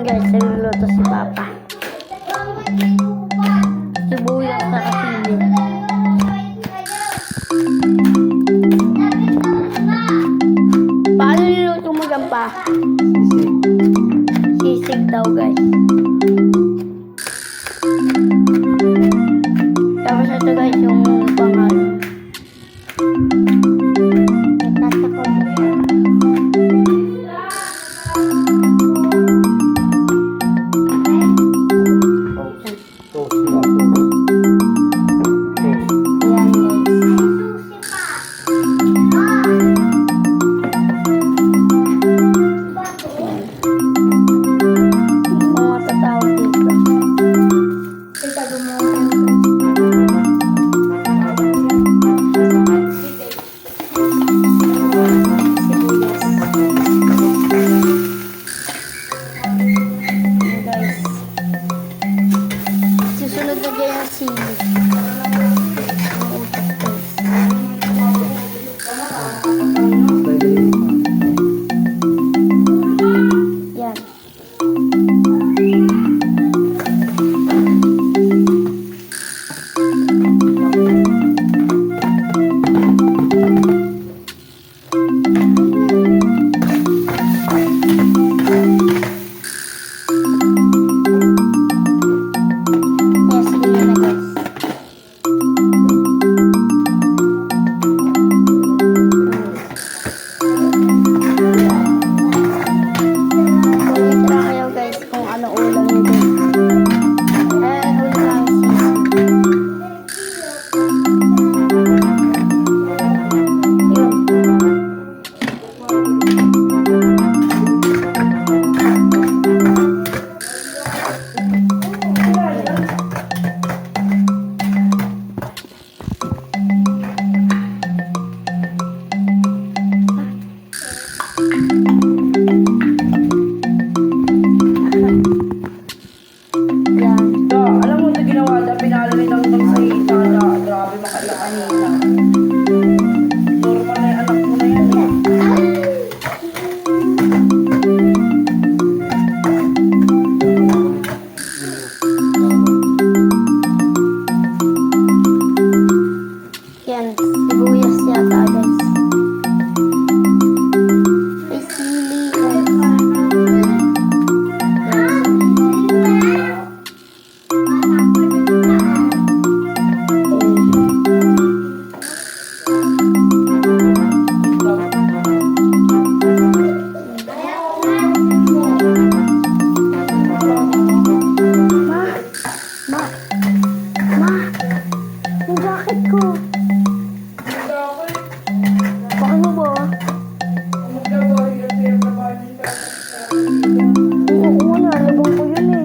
guys, nagluluto si Papa. Sibuyas sa kasili. Paano niluto mo dyan pa? Sisig daw guys. Tapos ito guys yung pangal. Susunod na dyan yung sili. Yan. Yan, sibuyas yata guys. May sili guys. Yung jacket ko. Bakit mo ba? Oo na, labang ko yun eh.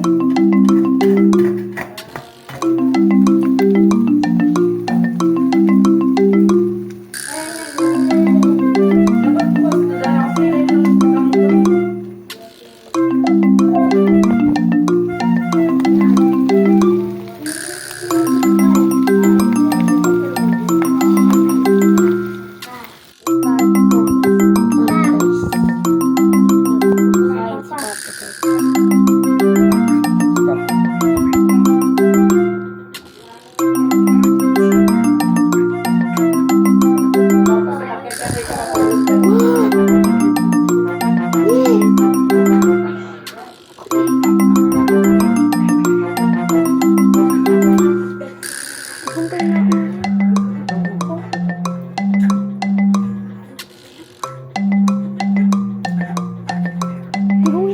No,